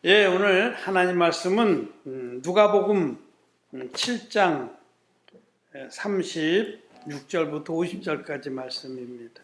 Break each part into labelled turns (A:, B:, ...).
A: 예, 오늘 하나님 말씀은 누가복음 7장 36절부터 50절까지 말씀입니다.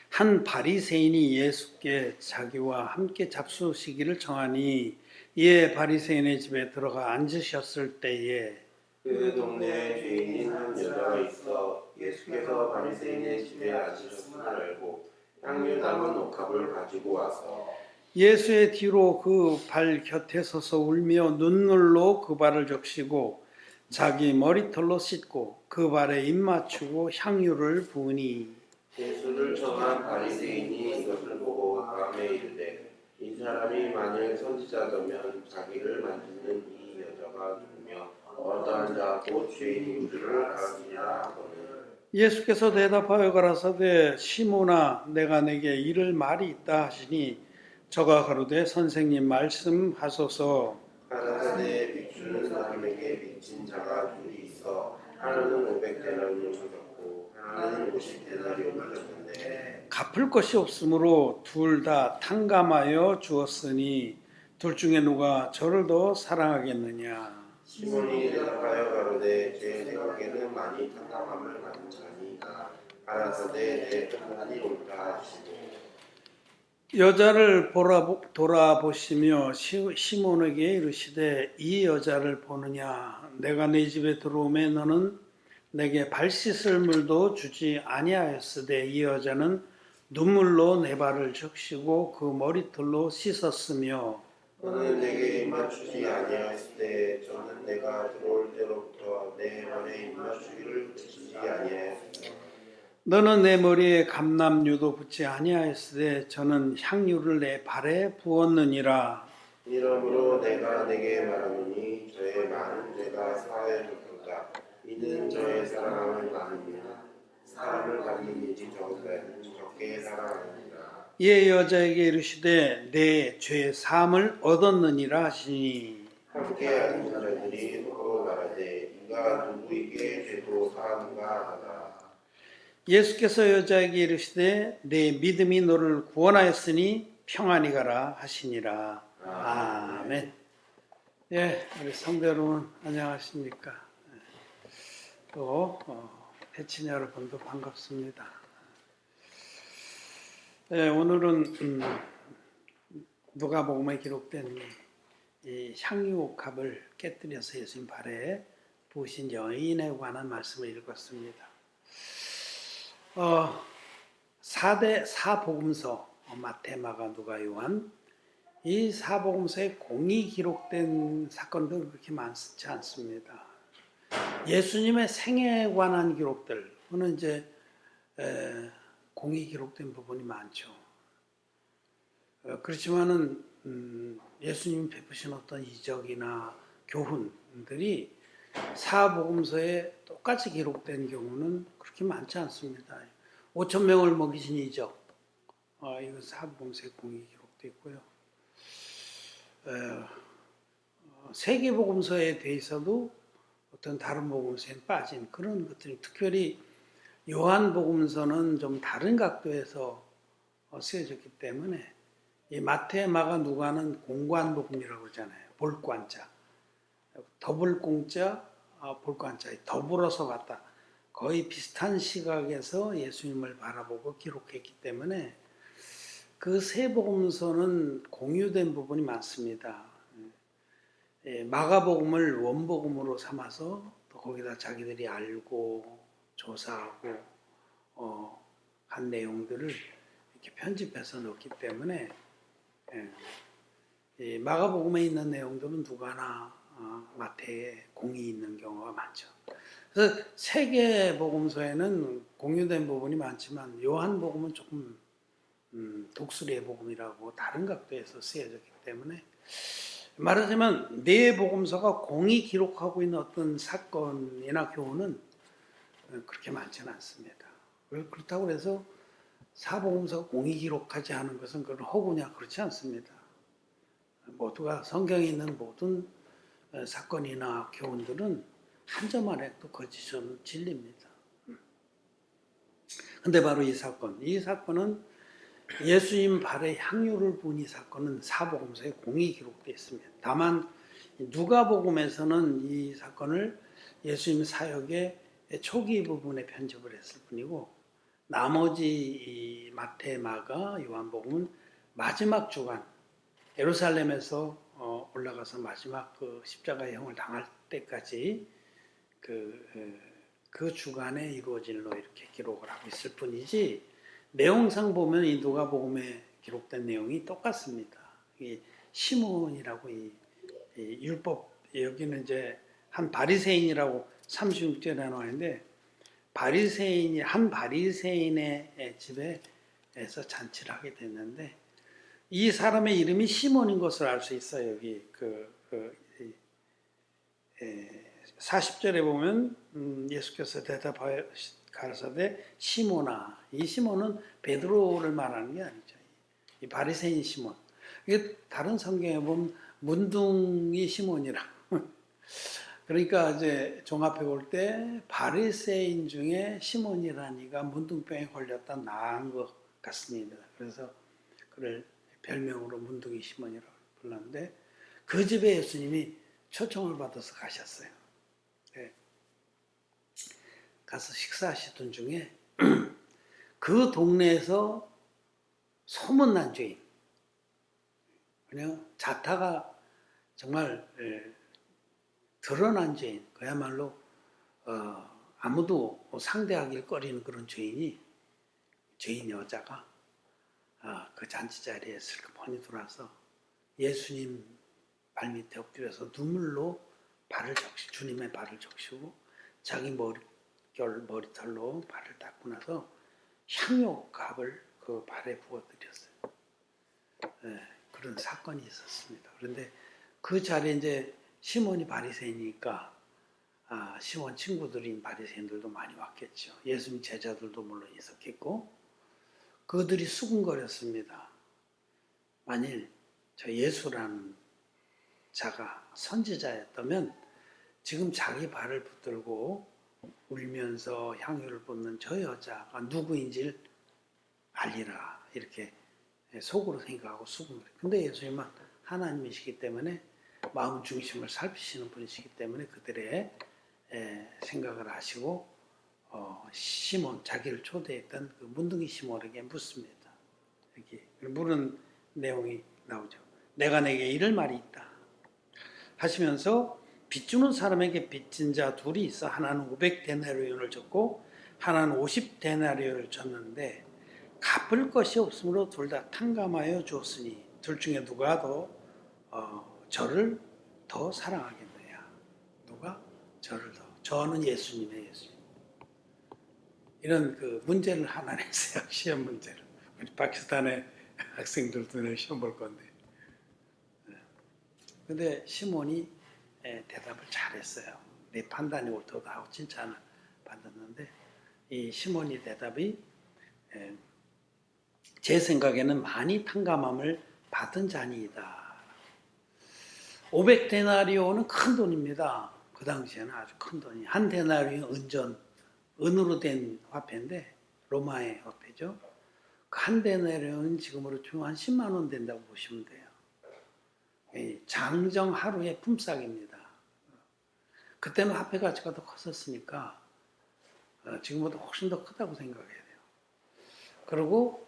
A: 한 바리새인이 예수께 자기와 함께 잡수시기를 청하니 이에 바리새인의 집에 들어가 앉으셨을 때에
B: 그 동네에 죄인인 한 여자가 있어 예수께서 바리새인의 집에 앉으셨음을 알고 향유 담은 옥합을 가지고 와서
A: 예수의 뒤로 그 발 곁에 서서 울며 눈물로 그 발을 적시고 자기 머리털로 씻고 그 발에 입 맞추고 향유를 부으니
B: 예수를 청한 바리새인이 이것을 보고 마음에 이르되 이 사람이 만일 선지자더면 자기를 만지는 이 여자가 누구며 어떠한 자 곧 죄인인 줄을 알았느니라 하거늘
A: 예수께서 대답하여 가라사대 시몬아 내가 내게 이를 말이 있다 하시니 저가 가로되 선생님 말씀하소서.
B: 가라사대 빚주는 사람에게 빚진 자가 둘이 있어 하나는 500데나리온을 줬고 하나는 50데나리온을 줬는데
A: 갚을 것이 없으므로 둘 다 탕감하여 주었으니 둘 중에 누가 저를 더 사랑하겠느냐.
B: 시몬이 대답하여 가로되 제 생각에는 많이 탕감함을 받은 자니이다. 가라사대 내 판단이 옳다 하시고
A: 여자를 돌아보시며 시몬에게 이르시되 이 여자를 보느냐. 내가 네 집에 들어오매 너는 내게 발 씻을 물도 주지 아니하였으되 이 여자는 눈물로 내 발을 적시고 그 머리털로 씻었으며
B: 너는 내게 입맞추지 아니하였을 때 저는 내가 들어올 때로부터 내 발에 입맞추기를 그치지 아니하였으며
A: 너는 내 머리에 감람유도 붓지 아니하였으되 저는 향유를 내 발에 부었느니라.
B: 이러므로 내가 내게 말하노니 저의 많은 죄가 사하여졌도다. 이는 저의 사랑함을 받느니라. 사람을 받는 일이 적으면 적게 사랑하느니라.
A: 이에 여자에게 이르시되 내 죄 사함을 얻었느니라 하시니
B: 함께 앉은 자들이 서로 말하되 이가 누구에게 죄도 사하는가 하다.
A: 예수께서 여자에게 이르시되 내 믿음이 너를 구원하였으니 평안히 가라 하시니라. 아멘. 예, 우리 성도 여러분 안녕하십니까? 또 배친 여러분도 반갑습니다. 예, 오늘은 누가복음에 기록된 이 향유옥합을 깨뜨려서 예수님 발에 부으신 여인에 관한 말씀을 읽었습니다. 4대 사복음서 마태, 마가, 누가, 요한 이 사복음서에 공이 기록된 사건도 그렇게 많지 않습니다. 예수님의 생애에 관한 기록들은 이제 공이 기록된 부분이 많죠. 그렇지만은 예수님이 베푸신 어떤 이적이나 교훈들이 사복음서에 똑같이 기록된 경우는 그렇게 많지 않습니다. 5천 명을 먹이신 이적, 이건 사복음서에 공이 기록되어 있고요. 세계복음서에 대해서도 어떤 다른 복음서에 빠진 그런 것들이, 특별히 요한복음서는 좀 다른 각도에서 쓰여졌기 때문에 이 마태, 마가, 누가는 공관복음이라고 그러잖아요. 볼관자, 더블 공자, 볼관자, 더불어서 봤다. 거의 비슷한 시각에서 예수님을 바라보고 기록했기 때문에 그 세 복음서는 공유된 부분이 많습니다. 마가복음을 원복음으로 삼아서 또 거기다 자기들이 알고 조사하고 한 내용들을 이렇게 편집해서 넣기 때문에 마가복음에 있는 내용들은 누가나 마태에 공이 있는 경우가 많죠. 그래서 세 복음서에는 공유된 부분이 많지만 요한복음은 조금 독수리의 복음이라고 다른 각도에서 쓰여졌기 때문에 말하자면 네 복음서가 공이 기록하고 있는 어떤 사건이나 교훈은 그렇게 많지는 않습니다. 그렇다고 해서 사복음서가 공이 기록하지 않은 것은 그런 허구냐, 그렇지 않습니다. 모두가 성경에 있는 모든 사건이나 교훈들은 한 점 안에 또 거짓은 진리입니다. 근데 바로 이 사건은 예수님 발에 향유를 부은 이 사건은 사복음서에 공히 기록되어 있습니다. 다만 누가복음에서는 이 사건을 예수님 사역의 초기 부분에 편집을 했을 뿐이고 나머지 이 마태, 마가, 요한복음은 마지막 주간 예루살렘에서 올라가서 마지막 그 십자가의 형을 당할 때까지 그 주간에 이루어진 일로 이렇게 기록을 하고 있을 뿐이지 내용상 보면 이 누가복음에 기록된 내용이 똑같습니다. 이 시몬이라고 이 율법 여기는 이제 한 바리새인이라고 36절에 나와있는데 한 바리새인의 집에서 잔치를 하게 됐는데 이 사람의 이름이 시몬인 것을 알 수 있어요. 여기 40절에 보면 예수께서 대답하여 가라사대 시몬아, 이 시몬은 베드로를 말하는 게 아니죠. 이 바리새인 시몬. 이게 다른 성경에 보면 문둥이 시몬이라고. 그러니까 이제 종합해 볼 때 바리새인 중에 시몬이라는 이가 문둥병에 걸렸다 나은 것 같습니다. 그래서 그를 별명으로 문둥이 시몬이라고 불렀는데 그 집에 예수님이 초청을 받아서 가셨어요. 네. 가서 식사하시던 중에 그 동네에서 소문난 죄인, 그냥 자타가 정말 드러난 죄인, 그야말로 아무도 상대하기 꺼리는 그런 죄인 여자가 그 잔치 자리에 슬그머니 들어와서 예수님 발밑에 엎드려서 눈물로 주님의 발을 적시고 자기 머리털로 발을 닦고 나서 향유값을 그 발에 부어드렸어요. 그런 사건이 있었습니다. 그런데 그 자리에 이제 시몬이 바리새인이니까 시몬 친구들인 바리새인들도 많이 왔겠죠. 예수님 제자들도 물론 있었겠고 그들이 수군거렸습니다. 만일 저 예수라는 자가 선지자였다면 지금 자기 발을 붙들고 울면서 향유를 붓는 저 여자가 누구인지를 알리라 이렇게 속으로 생각하고 수군거려요. 근데 예수님은 하나님이시기 때문에 마음 중심을 살피시는 분이시기 때문에 그들의 생각을 하시고 시몬, 자기를 초대했던 그 문둥이 시몬에게 묻습니다. 이렇게 물은 내용이 나오죠. 내가 내게 이를 말이 있다 하시면서 빚주는 사람에게 빚진 자 둘이 있어 하나는 500데나리온을 줬고 하나는 50데나리온을 줬는데 갚을 것이 없으므로 둘 다 탕감하여 주었으니 둘 중에 누가 더 저를 더 사랑하겠느냐? 누가 저를 더? 저는 예수님의 예수님. 이런 그 문제를 하나 냈어요. 시험 문제를. 우리 파키스탄의 학생들도 내일 시험 볼 건데. 근데 시몬이 대답을 잘했어요. 내 판단이 옳다고 하고 칭찬을 받았는데 이 시몬이 대답이 제 생각에는 많이 탕감함을 받은 자니이다. 500데나리온은 큰 돈입니다. 그 당시에는 아주 큰 돈이. 한 데나리온 은으로 된 화폐인데 로마의 화폐죠. 그 한 데나리온은 지금으로 치면 한 10만 원 된다고 보시면 돼요. 장정 하루의 품삯입니다. 그때는 화폐 가치가 더 컸었으니까 지금보다 훨씬 더 크다고 생각해야 돼요. 그리고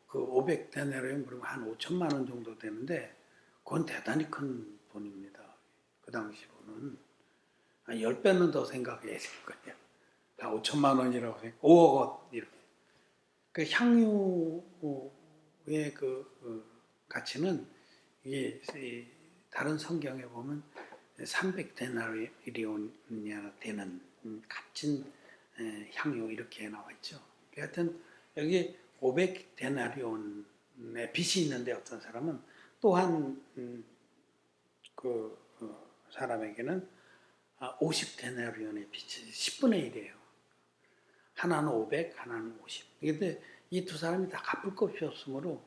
A: 그 500데나리온 그러면 한 5천만 원 정도 되는데 그건 대단히 큰 돈입니다. 그 당시로는 한 10배는 더 생각해야 될 거예요. 한 5천만 원이라고 생각, 5억 원 이렇게. 그 향유의 그 가치는 이게 다른 성경에 보면 300데나리온이나 되는 값진 향유 이렇게 나와 있죠. 하여튼 여기 500데나리온의 빚이 있는데 어떤 사람은 또한 그 사람에게는 50데나리온의 빚이 10분의 1이에요. 하나는 500, 하나는 50. 그런데 이 두 사람이 다 갚을 것이 없으므로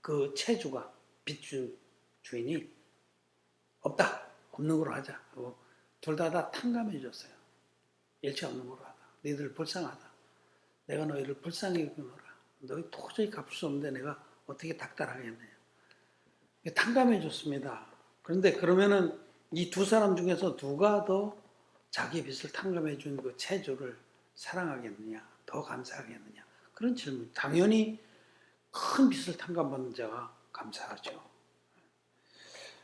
A: 그 채주가 빚주 주인이 없는 걸로 하자 하고 둘 다 탕감해 줬어요. 일체 없는 걸로 하다. 너희들 불쌍하다. 내가 너희를 불쌍히 여기노라. 너 도저히 갚을 수 없는데 내가 어떻게 닥달하겠느냐. 탕감해 줬습니다. 그런데 그러면은 이 두 사람 중에서 누가 더 자기 빚을 탕감해 준 그 채주를 사랑하겠느냐, 더 감사하겠느냐. 그런 질문. 당연히 큰 빚을 탕감받는 자가 감사하죠.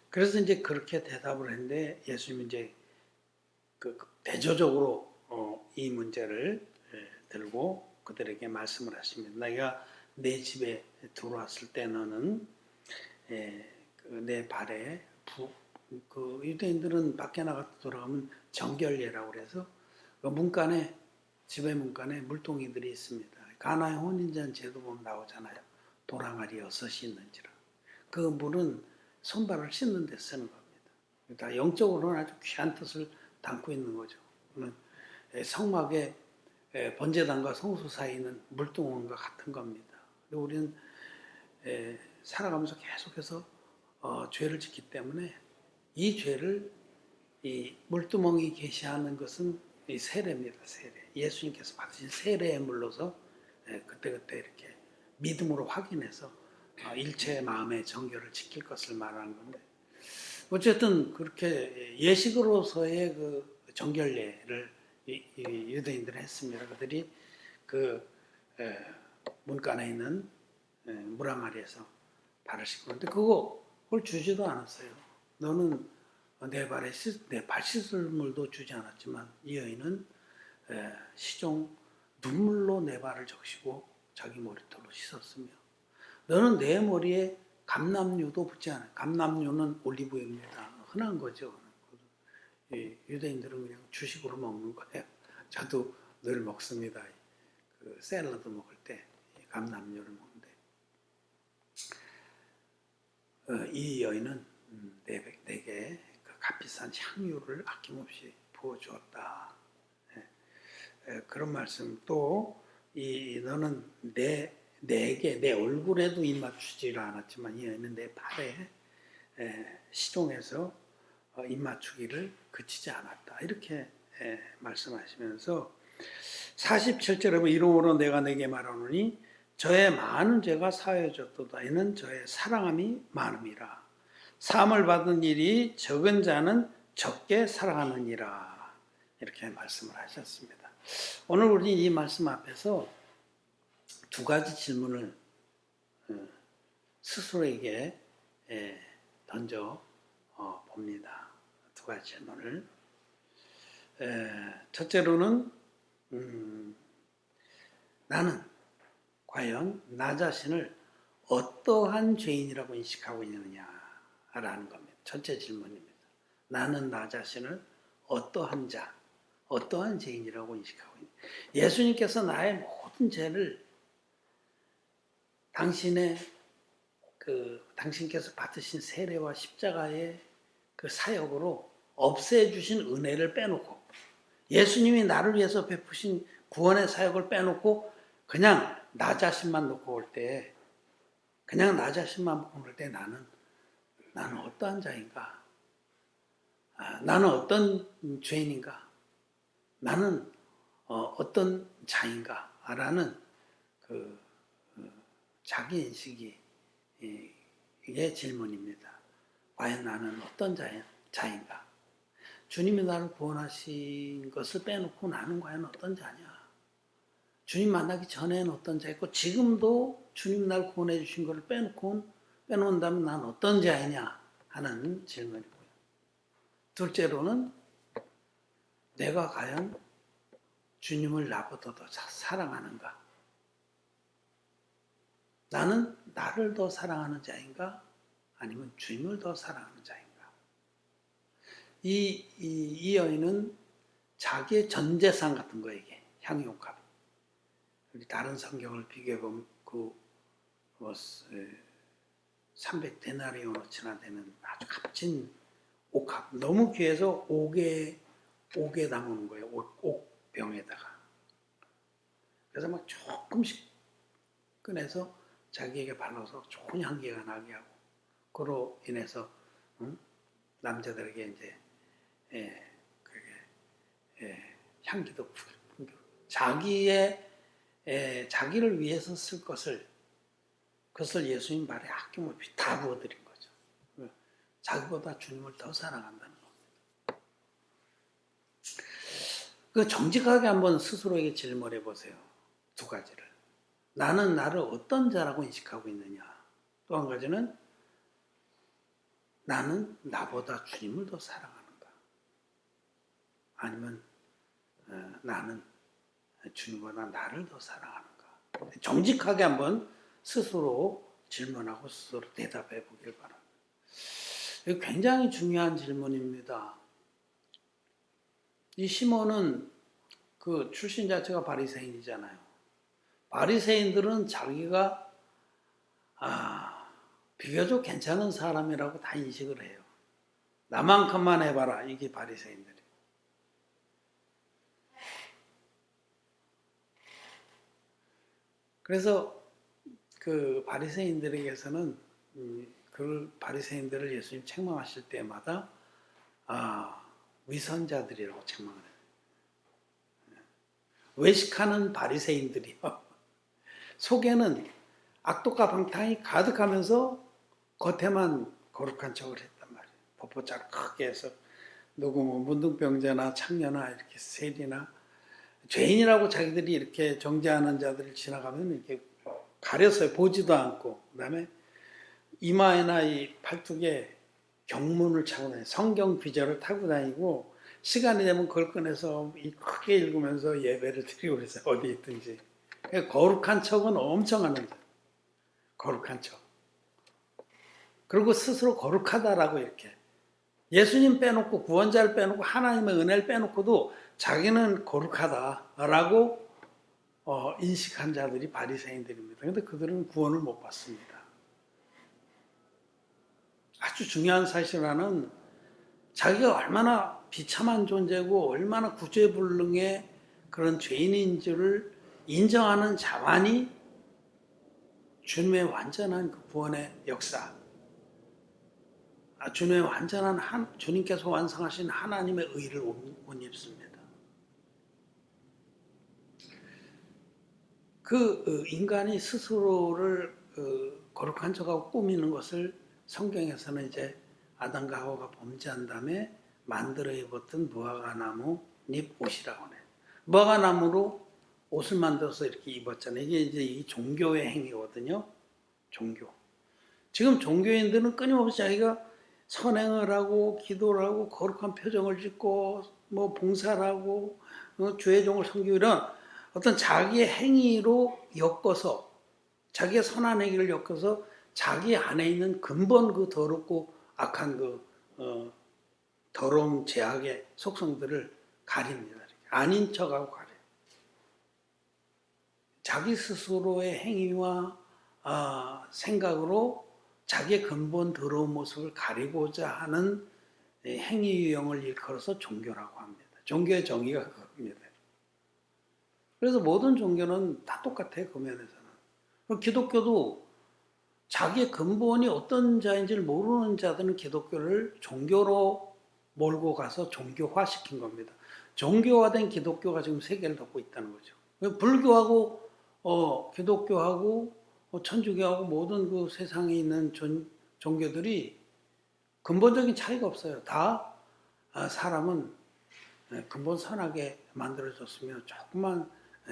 A: 그래서 이제 그렇게 대답을 했는데 예수님이 이제 그 대조적으로 이 문제를 들고 그들에게 말씀을 하십니다. 내가 내 집에 들어왔을 때 너는 내 발에 그 유대인들은 밖에 나가 돌아가면 정결례라고 그래서 그 문간에 집의 문간에 물동이들이 있습니다. 가나의 혼인잔 제도 보면 나오잖아요. 도랑아리 6이 있는지라. 그 물은 손발을 씻는 데 쓰는 겁니다. 그러니까 영적으로는 아주 귀한 뜻을 담고 있는 거죠. 성막의 번제단과 성소 사이는 물동원과 같은 겁니다. 우리는 살아가면서 계속해서 죄를 짓기 때문에 이 죄를 이 물두멍이 계시하는 것은 이 세례입니다. 세례. 예수님께서 받으신 세례에 물러서 그때그때 이렇게 믿음으로 확인해서 일체의 마음의 정결을 지킬 것을 말하는 건데 어쨌든 그렇게 예식으로서의 그 정결례를 유대인들은 했습니다. 그들이 그 문간에 있는 물항아리에서 발을 씻고 그런데 그걸 주지도 않았어요. 너는 내 발 씻을 물도 주지 않았지만 이 여인은 시종 눈물로 내 발을 적시고 자기 머리털로 씻었으며 너는 내 머리에 감람유도 붓지 않아요. 감람유는 올리브유입니다. 흔한 거죠. 유대인들은 그냥 주식으로 먹는 거예요. 저도 늘 먹습니다. 그 샐러드 먹을 때 감람유를 먹는데 이 여인은 내게 그 값비싼 향유를 아낌없이 부어주었다. 그런 말씀 또 너는 내게 내 얼굴에도 입 맞추지를 않았지만 이 여인은 내 발에 시종에서 입 맞추기를 그치지 않았다. 이렇게 말씀하시면서 47절에 보면 이러므로 내가 내게 말하노니 저의 많은 죄가 사해졌도다. 이는 저의 사랑함이 많음이라. 사함을 받은 일이 적은 자는 적게 사랑하느니라. 이렇게 말씀을 하셨습니다. 오늘 우리 이 말씀 앞에서 두 가지 질문을 스스로에게 던져 봅니다. 두 가지 질문을. 첫째로는 나는 과연 나 자신을 어떠한 죄인이라고 인식하고 있느냐라는 겁니다. 첫째 질문입니다. 나는 나 자신을 어떠한 자, 어떠한 죄인이라고 인식하고 있느냐. 예수님께서 나의 모든 죄를 당신께서 받으신 세례와 십자가의 그 사역으로 없애주신 은혜를 빼놓고 예수님이 나를 위해서 베푸신 구원의 사역을 빼놓고 그냥 나 자신만 놓고 올 때 그냥 나 자신만 보는 때 나는 어떠한 자인가? 나는 어떤 죄인인가? 나는 어떤 자인가? 라는 그 자기 인식이 이게 질문입니다. 과연 나는 어떤 자인가? 주님이 나를 구원하신 것을 빼놓고 나는 과연 어떤 자냐? 주님 만나기 전에는 어떤 자였고 지금도 주님 날 구원해 주신 것을 빼놓는다면 난 어떤 자이냐 하는 질문이고요. 둘째로는 내가 과연 주님을 나보다 더 사랑하는가? 나는 나를 더 사랑하는 자인가? 아니면 주님을 더 사랑하는 자인가? 이 여인은 자기의 전 재산 같은 거에게 향유값. 다른 성경을 비교해보면 300데나리온어치나 되는 아주 값진 옥합. 너무 귀해서 옥에 담는 거예요. 옥병에다가. 그래서 막 조금씩 꺼내서 자기에게 발라서 좋은 향기가 나게 하고 그로 인해서 남자들에게 이제 향기도 풍기고 자기의 자기를 위해서 쓸 그것을 예수님 발에 아낌없이 다 부어드린 거죠. 자기보다 주님을 더 사랑한다는 겁니다. 그 정직하게 한번 스스로에게 질문해 보세요. 두 가지를. 나는 나를 어떤 자라고 인식하고 있느냐. 또 한 가지는 나는 나보다 주님을 더 사랑하는가. 아니면 나는 주님보다 나를 더 사랑하는가. 정직하게 한번 스스로 질문하고 스스로 대답해 보길 바랍니다. 이거 굉장히 중요한 질문입니다. 이 시몬은 그 출신 자체가 바리새인이잖아요. 바리새인들은 자기가 비교적 괜찮은 사람이라고 다 인식을 해요. 나만큼만 해봐라. 이게 바리새인들이. 그래서 그 바리새인들에게서는 그 바리새인들을 예수님 책망하실 때마다 위선자들이라고 책망을 해요. 외식하는 바리새인들이요. 속에는 악독과 방탕이 가득하면서 겉에만 거룩한 척을 했단 말이에요. 뽀뽀자를 크게 해서 누구 문둥병자나 창녀나 이렇게 세리나 죄인이라고 자기들이 이렇게 정죄하는 자들을 지나가면 이렇게 가렸어요. 보지도 않고. 그다음에 이마에나 이 팔뚝에 경문을 차고 다니고 성경 귀절을 타고 다니고 시간이 되면 그걸 꺼내서 크게 읽으면서 예배를 드리고 그래서 어디 있든지. 거룩한 척은 엄청 하는 자. 거룩한 척. 그리고 스스로 거룩하다라고 이렇게. 예수님 빼놓고 구원자를 빼놓고 하나님의 은혜를 빼놓고도 자기는 거룩하다라고 인식한 자들이 바리새인들입니다. 그런데 그들은 구원을 못 받습니다. 아주 중요한 사실은 자기가 얼마나 비참한 존재고 얼마나 구제불능의 그런 죄인인 줄을 인정하는 자만이 주님의 완전한 그 구원의 역사, 주님의 완전한 주님께서 완성하신 하나님의 의를 못 입습니다. 그 인간이 스스로를 거룩한 척하고 꾸미는 것을 성경에서는 이제 아담과 하와가 범죄한 다음에 만들어 입었던 무화과나무 잎 옷이라고 해요. 무화과나무로 옷을 만들어서 이렇게 입었잖아요. 이게 이제 이 종교의 행위거든요. 종교. 지금 종교인들은 끊임없이 자기가 선행을 하고 기도를 하고 거룩한 표정을 짓고 뭐 봉사를 하고 주의 종을 섬기고 이런 어떤 자기의 행위로 엮어서 자기의 선한 행위를 엮어서 자기 안에 있는 근본 그 더럽고 악한 그 더러운 죄악의 속성들을 가립니다. 아닌 척하고 가려요. 자기 스스로의 행위와 생각으로 자기의 근본 더러운 모습을 가리고자 하는 행위 유형을 일컬어서 종교라고 합니다. 종교의 정의가 그겁니다. 그래서 모든 종교는 다 똑같아요. 그 면에서는. 기독교도 자기의 근본이 어떤 자인지를 모르는 자들은 기독교를 종교로 몰고 가서 종교화시킨 겁니다. 종교화된 기독교가 지금 세계를 덮고 있다는 거죠. 불교하고 기독교하고 천주교하고 모든 그 세상에 있는 종교들이 근본적인 차이가 없어요. 다 사람은 근본 선하게 만들어졌으면 조금만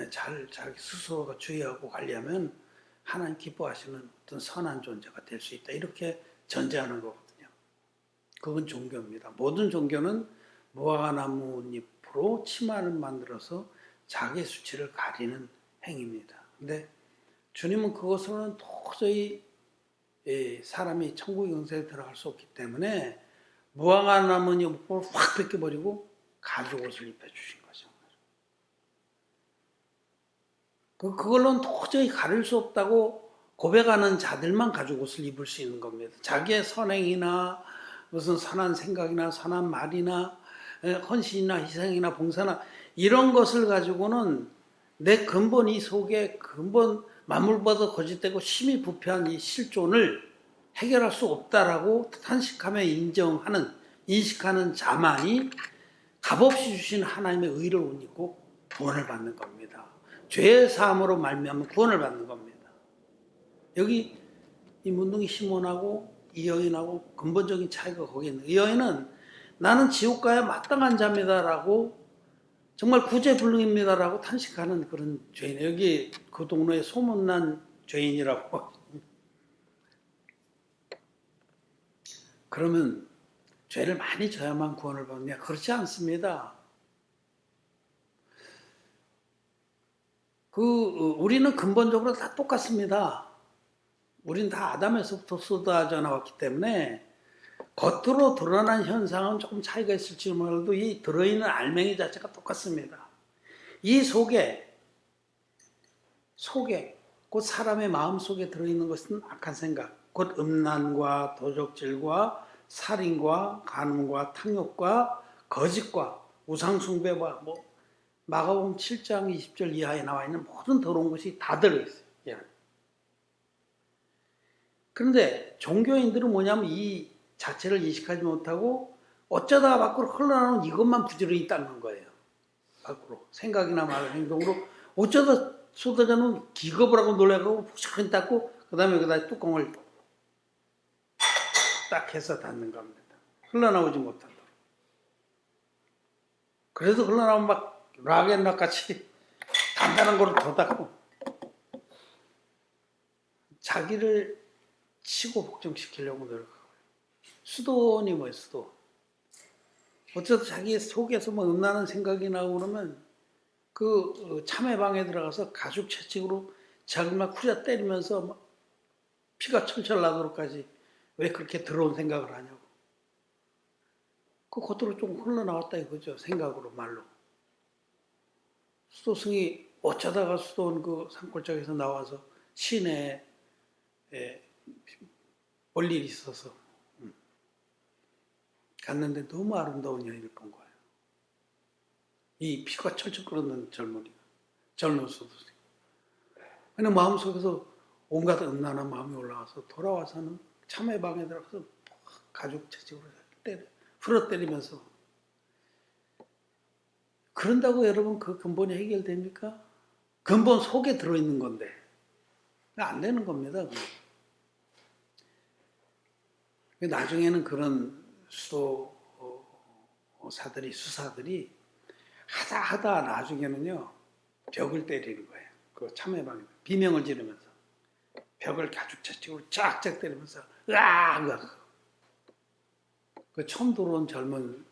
A: 자기 스스로가 주의하고 관리하면 하나님 기뻐하시는 어떤 선한 존재가 될 수 있다. 이렇게 전제하는 거거든요. 그건 종교입니다. 모든 종교는 무화과나무 잎으로 치마를 만들어서 자기 수치를 가리는 행위입니다. 근데 주님은 그것으로는 도저히 사람이 천국 영생에 들어갈 수 없기 때문에 무화과나무 잎을 확 벗겨버리고 가죽 옷을 입혀주신 거죠. 그걸로는 도저히 가릴 수 없다고 고백하는 자들만 가죽 옷을 입을 수 있는 겁니다. 자기의 선행이나 무슨 선한 생각이나 선한 말이나 헌신이나 희생이나 봉사나 이런 것을 가지고는 내 근본 이 속에 근본 만물보다 거짓되고 심히 부패한 이 실존을 해결할 수 없다라고 탄식하며 인식하는 자만이 값없이 주신 하나님의 의를 못 입고 구원을 받는 겁니다. 죄 사함으로 말미암아 구원을 받는 겁니다. 여기 이 문둥이 시몬하고 이 여인하고 근본적인 차이가 거기 있는 거예요. 이 여인은 나는 지옥 가야 마땅한 자입니다라고 정말 구제불능입니다라고 탄식하는 그런 죄인이에요. 여기 그 동네에 소문난 죄인이라고. 그러면 죄를 많이 져야만 구원을 받느냐? 그렇지 않습니다. 우리는 근본적으로 다 똑같습니다. 우리는 다 아담에서부터 쏟아져 나왔기 때문에 겉으로 드러난 현상은 조금 차이가 있을지 몰라도 이 들어있는 알맹이 자체가 똑같습니다. 이 속에 곧 사람의 마음 속에 들어있는 것은 악한 생각, 곧 음란과 도적질과 살인과 간음과 탕욕과 거짓과 우상숭배와 마가복음 7장 20절 이하에 나와 있는 모든 더러운 것이 다 들어있어요. 예. 그런데 종교인들은 뭐냐면 이 자체를 인식하지 못하고 어쩌다가 밖으로 흘러나오는 이것만 부지런히 닦는 거예요. 밖으로 생각이나 말, 행동으로 어쩌다 쏟아져 놓은 기겁을 하고 놀래고 푹 닦고 그 다음에 여기다 뚜껑을 딱 해서 닫는 겁니다. 흘러나오지 못하도록. 그래서 흘러나오면 막 락앤락 같이 단단한 거로 더 닦고 자기를 치고 복종시키려고 노력하고. 수도원이 뭐예요, 수도. 어쩌다 자기 속에서 음란한 생각이 나고 그러면 그 참외방에 들어가서 가죽 채찍으로 자기를 막 후려 때리면서 막 피가 철철 나도록까지 왜 그렇게 더러운 생각을 하냐고. 그 겉으로 좀 흘러나왔다 이거죠. 생각으로, 말로. 수도승이 어쩌다가 수도원 그 산골짜기에서 나와서 시내에 볼 일이 있어서 갔는데 너무 아름다운 여인을 본 거예요. 이 피가 철철 끓는 젊은 수도승. 근데 마음속에서 온갖 음란한 마음이 올라와서 돌아와서는 참외방에 들어가서 가죽 채찍으로 풀어 때리면서. 그런다고 여러분 그 근본이 해결됩니까? 근본 속에 들어있는 건데 안 되는 겁니다. 나중에는 그런 수사들이 하다 나중에는요 벽을 때리는 거예요. 그 참외방에 비명을 지르면서 벽을 가죽 채찍으로 쫙쫙 때리면서 으악. 그 처음 들어온 젊은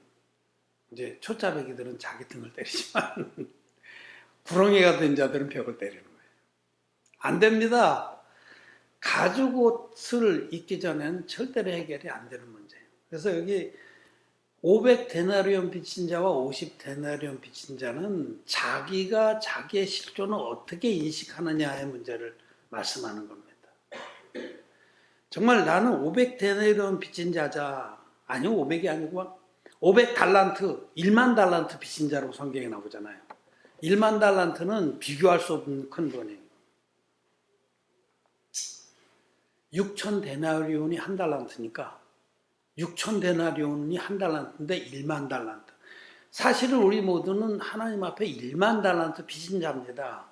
A: 이제 초짜배기들은 자기 등을 때리지만 구렁이가 된 자들은 벽을 때리는 거예요. 안 됩니다. 가죽 옷을 입기 전에는 절대로 해결이 안 되는 문제예요. 그래서 여기 500데나리온 빚진 자와 50데나리온 빚진 자는 자기가 자기의 실존을 어떻게 인식하느냐의 문제를 말씀하는 겁니다. 정말 나는 500데나리온 빚진 자자, 아니요 500이 아니고 500달란트, 1만 달란트 빚진 자라고 성경에 나오잖아요. 1만 달란트는 비교할 수 없는 큰 돈이에요. 6,000데나리온이 한 달란트니까 6,000데나리온이 한 달란트인데 1만 달란트. 사실은 우리 모두는 하나님 앞에 1만 달란트 빚진 자입니다.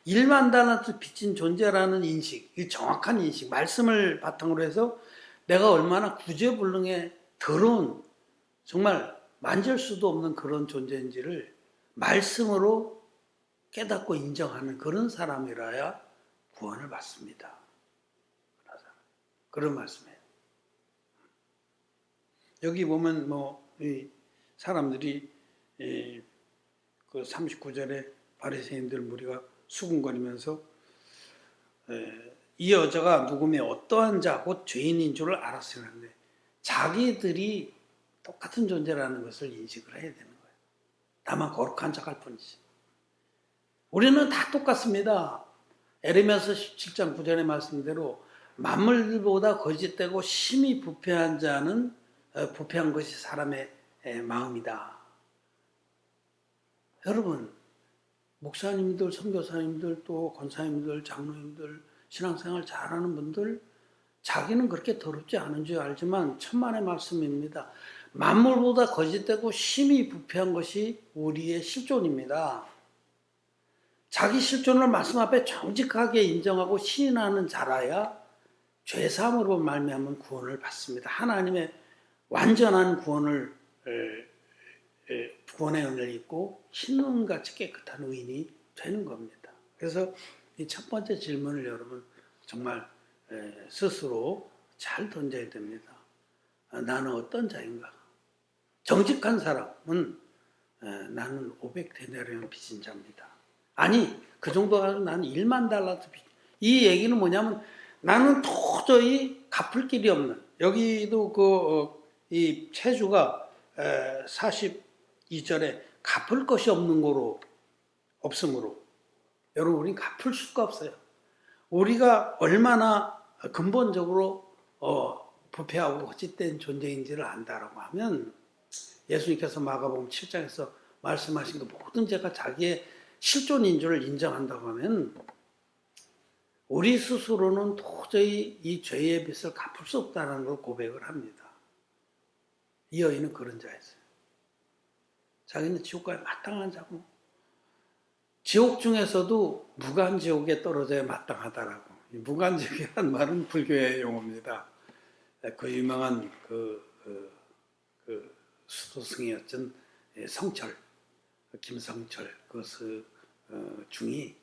A: 1만 달란트 빚진 존재라는 인식, 이 정확한 인식, 말씀을 바탕으로 해서 내가 얼마나 구제불능에 더러운 정말 만질 수도 없는 그런 존재인지를 말씀으로 깨닫고 인정하는 그런 사람이라야 구원을 받습니다. 그런 말씀이에요. 여기 보면 이 사람들이 그 39절에 바리새인들 무리가 수군거리면서 이 여자가 누구며 어떠한 자 곧 죄인인 줄을 알았어야 하는데 자기들이 똑같은 존재라는 것을 인식을 해야 되는 거예요. 다만 거룩한 척할 뿐이지. 우리는 다 똑같습니다. 에레미야서 17장 9절의 말씀대로 만물보다 거짓되고 심히 부패한 자는 부패한 것이 사람의 마음이다. 여러분, 목사님들, 선교사님들, 또 권사님들, 장로님들, 신앙생활 잘하는 분들 자기는 그렇게 더럽지 않은 줄 알지만 천만의 말씀입니다. 만물보다 거짓되고 심히 부패한 것이 우리의 실존입니다. 자기 실존을 말씀 앞에 정직하게 인정하고 시인하는 자라야 죄사함으로 말미암은 구원을 받습니다. 하나님의 완전한 구원의 은혜를 입고 신론같이 깨끗한 의인이 되는 겁니다. 그래서 이 첫 번째 질문을 여러분 정말 스스로 잘 던져야 됩니다. 나는 어떤 자인가? 정직한 사람은 나는 500데나리온 빚진 자입니다. 아니 그 정도 가지고 나는 1만 달러도 빚. 이 얘기는 뭐냐면 나는 도저히 갚을 길이 없는, 여기도 이 체주가 42절에 갚을 것이 없는 거로 없으므로 여러분 우리는 갚을 수가 없어요. 우리가 얼마나 근본적으로 부패하고 허짓된 존재인지를 안다라고 하면 예수님께서 마가복음 7장에서 말씀하신 그 모든 죄가 자기의 실존인 줄을 인정한다고 하면 우리 스스로는 도저히 이 죄의 빚을 갚을 수 없다는 걸 고백을 합니다. 이 여인은 그런 자였어요. 자기는 지옥과에 마땅한 자고 지옥 중에서도 무간지옥에 떨어져야 마땅하다라고. 무간지옥이라는 말은 불교의 용어입니다. 그 유명한 수도승이었던 성철, 김성철 중이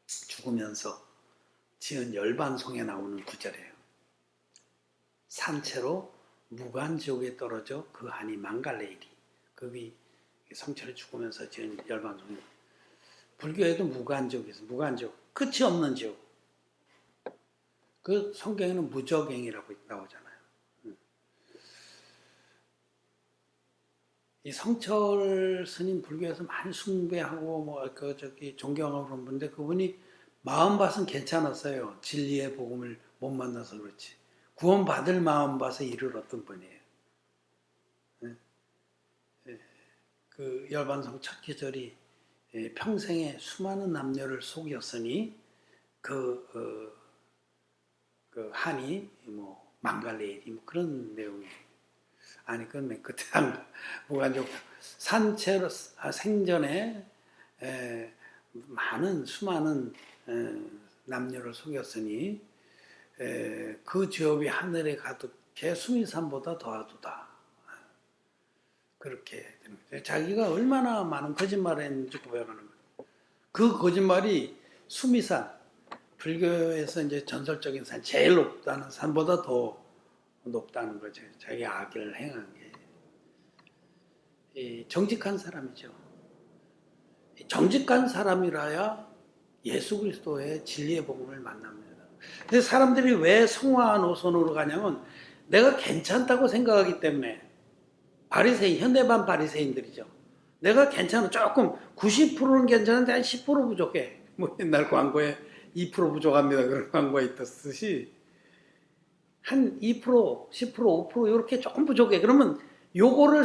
A: 죽으면서 지은 열반송에 나오는 구절이에요. 산채로 무간지옥에 떨어져 그 한이 망갈레이리. 그게 성철이 죽으면서 지은 열반송에, 불교에도 무간지옥이 있어요. 무간지옥, 끝이 없는 지옥. 그 성경에는 무저갱이라고 나오잖아요. 이 성철 스님 불교에서 많이 숭배하고 존경하고 그런 분인데 그분이 마음밭은 괜찮았어요. 진리의 복음을 못 만나서 그렇지. 구원받을 마음밭에 이르렀던 분이에요. 그 열반성 첫 기절이 평생에 수많은 남녀를 속였으니 그 한이 망갈레일이 그런 내용이에요. 아니 그건 맨 끝에 무간지옥 산채로 생전에 수많은 남녀를 속였으니 그 죄업이 하늘에 가득해 수미산보다 더하도다. 그렇게 되는 거죠. 자기가 얼마나 많은 거짓말을 했는지 고백하는 거예요. 그 거짓말이 수미산, 불교에서 이제 전설적인 산, 제일 높다는 산보다 더 높다는 거죠. 자기 악을 행한 게. 정직한 사람이죠. 정직한 사람이라야 예수 그리스도의 진리의 복음을 만납니다. 그래서 사람들이 왜 성화 노선으로 가냐면 내가 괜찮다고 생각하기 때문에. 바리새인, 현대반 바리새인들이죠. 내가 괜찮아. 조금 90%는 괜찮은데 한 10% 부족해. 옛날 광고에 2% 부족합니다. 그런 광고가 있었듯이 한 2%, 10%, 5% 이렇게 조금 부족해. 그러면 요거를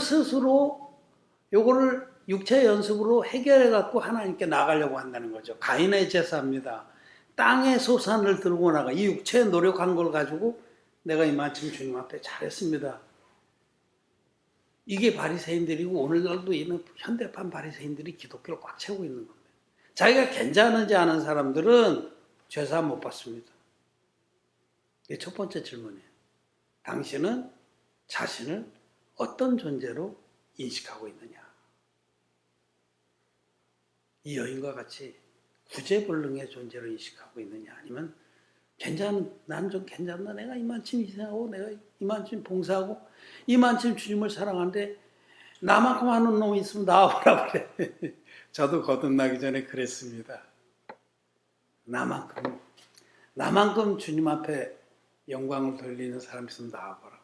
A: 육체 연습으로 해결해 갖고 하나님께 나가려고 한다는 거죠. 가인의 제사입니다. 땅의 소산을 들고 나가. 이 육체에 노력한 걸 가지고 내가 이만큼 주님 앞에 잘했습니다. 이게 바리새인들이고 오늘날도 있는 현대판 바리새인들이 기독교를 꽉 채우고 있는 겁니다. 자기가 괜찮은지 아는 사람들은 죄사함 못 받습니다. 이게 첫 번째 질문이에요. 당신은 자신을 어떤 존재로 인식하고 있느냐? 이 여인과 같이 구제불능의 존재로 인식하고 있느냐? 아니면 난 좀 괜찮나? 내가 이만큼 희생하고 내가 이만큼 봉사하고 이만큼 주님을 사랑하는데 나만큼 하는 놈이 있으면 나와보라 그래. 저도 거듭나기 전에 그랬습니다. 나만큼 주님 앞에 영광을 돌리는 사람 있으면 나와보라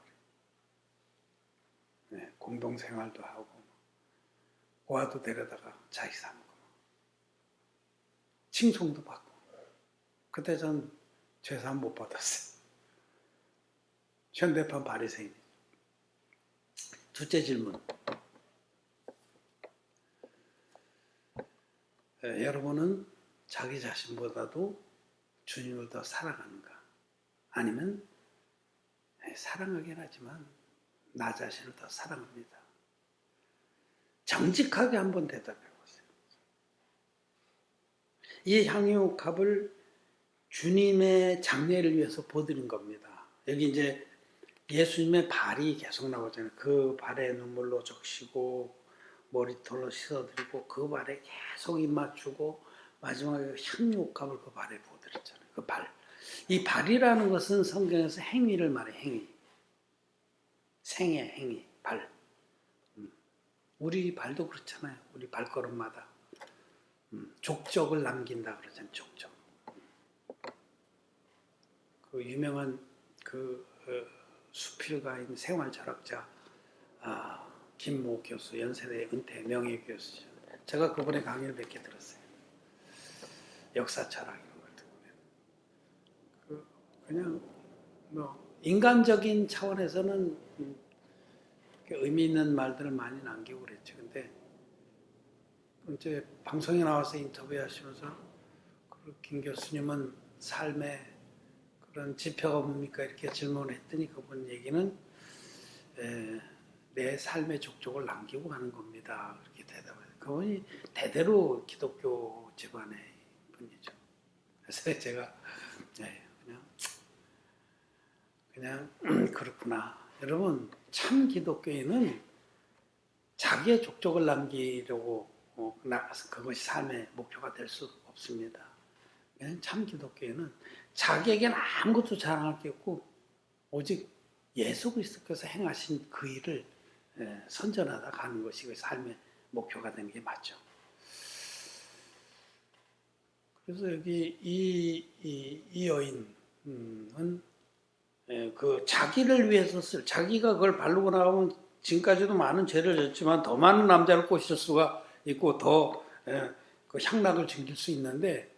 A: 그래. 네, 공동생활도 하고 고아도 데려다가 자기 삼고 칭송도 받고. 그때 전 죄사함 못 받았어요. 현대판 바리새인. 둘째 질문. 여러분은 자기 자신보다도 주님을 더 사랑하는가? 아니면 사랑하긴 하지만 나 자신을 더 사랑합니다. 정직하게 한번 대답해 보세요. 이 향유값을 주님의 장례를 위해서 보드린 겁니다. 여기 이제 예수님의 발이 계속 나오잖아요. 그 발에 눈물로 적시고 머리털로 씻어드리고 그 발에 계속 입 맞추고 마지막에 향유값을 그 발에 부어드렸잖아요. 그 발. 이 발이라는 것은 성경에서 행위를 말해. 행위. 생애 행위. 발. 우리 발도 그렇잖아요. 우리 발걸음마다 족적을 남긴다 그러잖아요. 족적. 그 유명한 그 수필가인 생활철학자 김모 교수, 연세대 은퇴 명예 교수죠. 제가 그분의 강의를 몇 개 들었어요. 역사 철학 이런 걸 듣고 그냥 뭐 인간적인 차원에서는 의미 있는 말들을 많이 남기고 그랬죠. 근데 이제 방송에 나와서 인터뷰하시면서 김 교수님은 삶의 그런 지표가 뭡니까? 이렇게 질문했더니 그분 얘기는 내 삶의 족적을 남기고 가는 겁니다. 그렇게 대답해요. 그분이 대대로 기독교 집안의 분이죠. 그래서 제가 그냥 그렇구나. 여러분 참 기독교인은 자기의 족적을 남기려고 그것이 삶의 목표가 될 수 없습니다. 참 기독교인은 자기에게는 아무것도 자랑할 게 없고 오직 예수 그리스도께서 행하신 그 일을 선전하다 가는 것이 그 삶의 목표가 되는 게 맞죠. 그래서 여기 이 여인은 그 자기를 위해서 자기가 그걸 바르고 나가면 지금까지도 많은 죄를 졌지만 더 많은 남자를 꼬실 수가 있고 더 그 향락을 즐길 수 있는데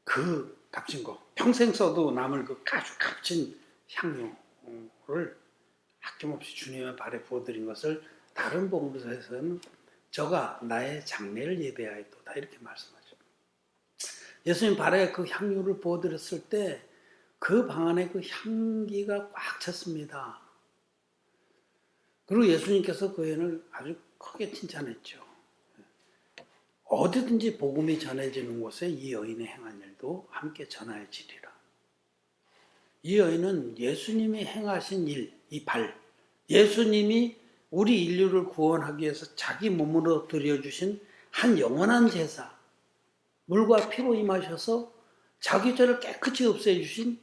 A: 그 값진 거 평생 써도 남을 그 아주 값진 향유를 아낌없이 주님의 발에 부어드린 것을 다른 복음서에서는 저가 나의 장례를 예배하였도다 이렇게 말씀하죠. 예수님 발에 그 향유를 부어드렸을 때 그 방 안에 그 향기가 꽉 찼습니다. 그리고 예수님께서 그 여인을 아주 크게 칭찬했죠. 어디든지 복음이 전해지는 곳에 이 여인의 행한 일도 함께 전하여지리라. 이 여인은 예수님이 행하신 일, 이 발, 예수님이 우리 인류를 구원하기 위해서 자기 몸으로 드려주신 한 영원한 제사, 물과 피로 임하셔서 자기 죄를 깨끗이 없애주신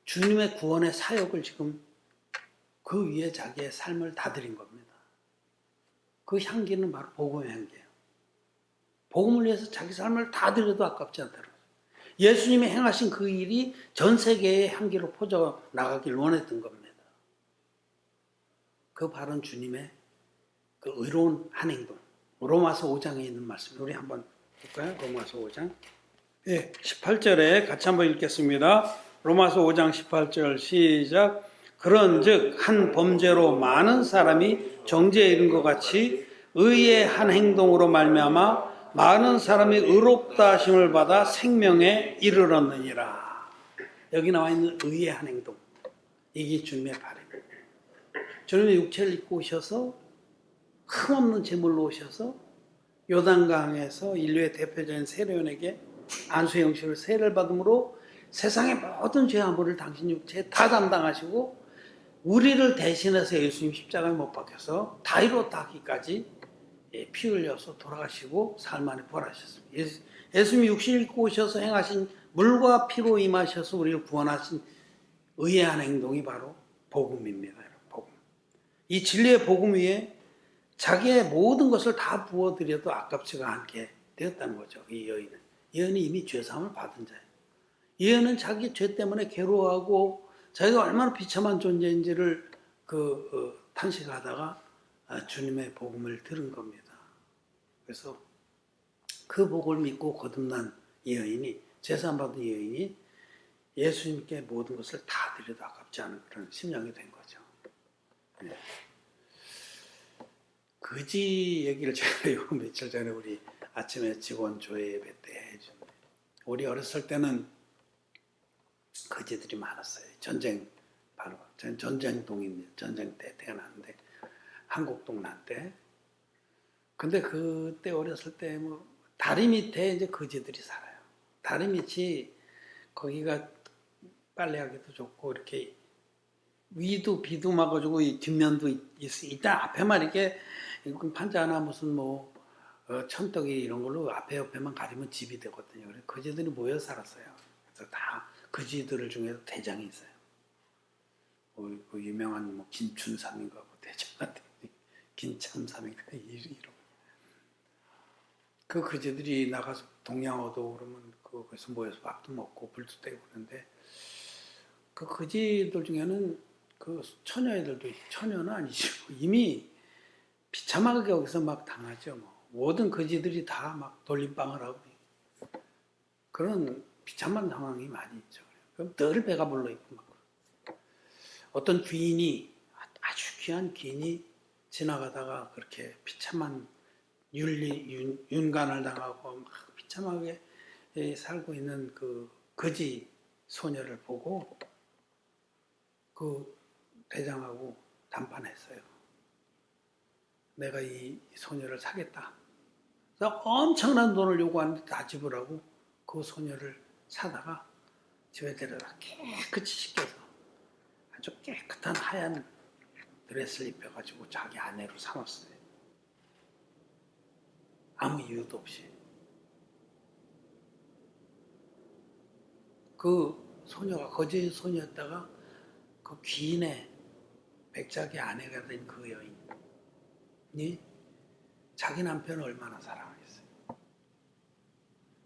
A: 주님의 구원의 사역을 지금 그 위에 자기의 삶을 다 드린 겁니다. 그 향기는 바로 복음의 향기예요. 복음을 위해서 자기 삶을 다 드려도 아깝지 않다는 거죠. 예수님이 행하신 그 일이 전 세계의 향기로 퍼져나가길 원했던 겁니다. 그 바른 주님의 그 의로운 한 행동. 로마서 5장에 있는 말씀. 우리 한번 볼까요? 로마서 5장. 네, 18절에 같이 한번 읽겠습니다. 로마서 5장 18절 시작. 그런즉 한 범죄로 많은 사람이 정죄에 이른 것 같이 의의 한 행동으로 말미암아 많은 사람이 의롭다 하심을 받아 생명에 이르렀느니라. 여기 나와 있는 의의 한 행동. 이게 주님의 발입니다. 주님의 육체를 입고 오셔서 흠없는 제물로 오셔서 요단강에서 인류의 대표적인 세례요한에게 안수의 형식으로 세례를 받음으로 세상의 모든 죄와 벌을 당신 육체에 다 담당하시고 우리를 대신해서 예수님 십자가에 못 박혀서 다 이뤘다 하기까지 피 흘려서 돌아가시고 삶 안에 부활하셨습니다. 예수님이 육신을 입고 오셔서 행하신 물과 피로 임하셔서 우리를 구원하신 의의 한 행동이 바로 복음입니다. 복음. 이 진리의 복음 위에 자기의 모든 것을 다 부어드려도 아깝지가 않게 되었다는 거죠. 이 여인은. 이 여인이 이미 죄사함을 받은 자예요. 이 여인은 자기 죄 때문에 괴로워하고 자기가 얼마나 비참한 존재인지를 탄식하다가 주님의 복음을 들은 겁니다. 그래서 그 복을 믿고 거듭난 이 여인이, 제사함 받은 이 여인이 예수님께 모든 것을 다 드려도 아깝지 않은 그런 심령이 된 거죠. 네. 거지 얘기를 제가 며칠 전에 우리 아침에 직원 조회 예배 때 해줍니다. 우리 어렸을 때는 거지들이 많았어요. 전쟁, 바로 전 전쟁동입니다. 전쟁 때 태어났는데 한국동란 때. 근데 그때 어렸을 때 뭐 다리 밑에 이제 거지들이 살아요. 다리 밑이 거기가 빨래하기도 좋고 이렇게 위도 비도 막아주고 이 뒷면도 일단 앞에만 이렇게 판자나 무슨 뭐 천떡이 이런 걸로 앞에 옆에만 가리면 집이 되거든요. 그래서 거지들이 모여 살았어요. 그래서 다 거지들 중에서 대장이 있어요. 그 유명한 뭐 김춘삼인가 뭐 대장한테 김참삼인가 이런. 그 거지들이 나가서 동양어도 그러면 거기서 모여서 밥도 먹고 불도 떼고 그러는데 그 거지들 중에는 그 처녀애들도 처녀는 아니지 이미 비참하게 여기서 막 당하죠. 뭐. 모든 거지들이 다 막 돌림방을 하고 그런 비참한 상황이 많이 있죠. 그럼 늘 배가 불러 있고 막. 어떤 귀인이 아주 귀한 귀인이 지나가다가 그렇게 비참한 윤간을 당하고 막 비참하게 살고 있는 그 거지 소녀를 보고 그 대장하고 담판했어요. 내가 이 소녀를 사겠다. 그래서 엄청난 돈을 요구하는데 다 지불하고 그 소녀를 사다가 집에 데려다 깨끗이 씻겨서 아주 깨끗한 하얀 드레스를 입혀가지고 자기 아내로 삼았어요. 아무 이유도 없이. 그 소녀가 거지 소녀였다가 그 귀인의 백작의 아내가 된 그 여인이 자기 남편을 얼마나 사랑하겠어요.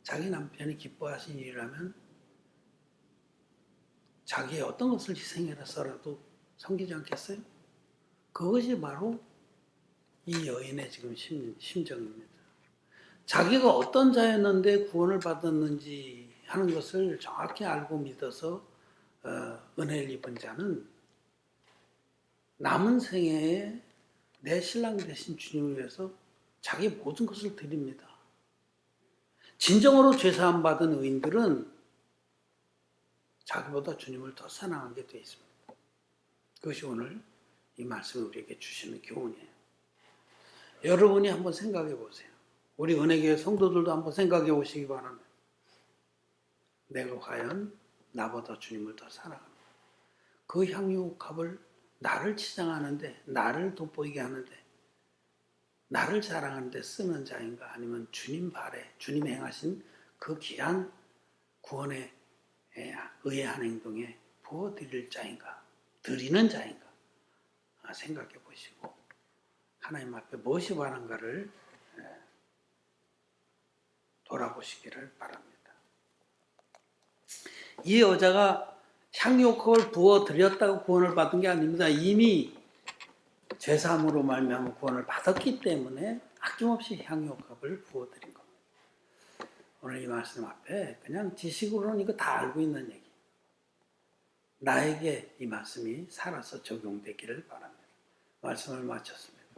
A: 자기 남편이 기뻐하신 일이라면 자기의 어떤 것을 희생해서라도 섬기지 않겠어요? 그것이 바로 이 여인의 지금 심정입니다. 자기가 어떤 자였는데 구원을 받았는지 하는 것을 정확히 알고 믿어서 은혜를 입은 자는 남은 생애에 내 신랑 되신 주님을 위해서 자기 모든 것을 드립니다. 진정으로 죄사함 받은 의인들은 자기보다 주님을 더 사랑하게 되어 있습니다. 그것이 오늘 이 말씀을 우리에게 주시는 교훈이에요. 여러분이 한번 생각해 보세요. 우리 은혜교회 성도들도 한번 생각해 보시기 바랍니다. 내가 과연 나보다 주님을 더 사랑합니다. 그 향유값을 나를 치장하는데, 나를 돋보이게 하는데, 나를 자랑하는데 쓰는 자인가? 아니면 주님 발에, 주님이 행하신 그 귀한 구원에 의해한 행동에 부어드릴 자인가? 드리는 자인가? 생각해 보시고 하나님 앞에 무엇이 바란가를 돌아보시기를 바랍니다. 이 여자가 향유옥을 부어드렸다고 구원을 받은 게 아닙니다. 이미 죄사함으로 말미암아 구원을 받았기 때문에 아낌없이 향유옥을 부어드린 겁니다. 오늘 이 말씀 앞에 그냥 지식으로는 이거 다 알고 있는 얘기. 나에게 이 말씀이 살아서 적용되기를 바랍니다. 말씀을 마쳤습니다.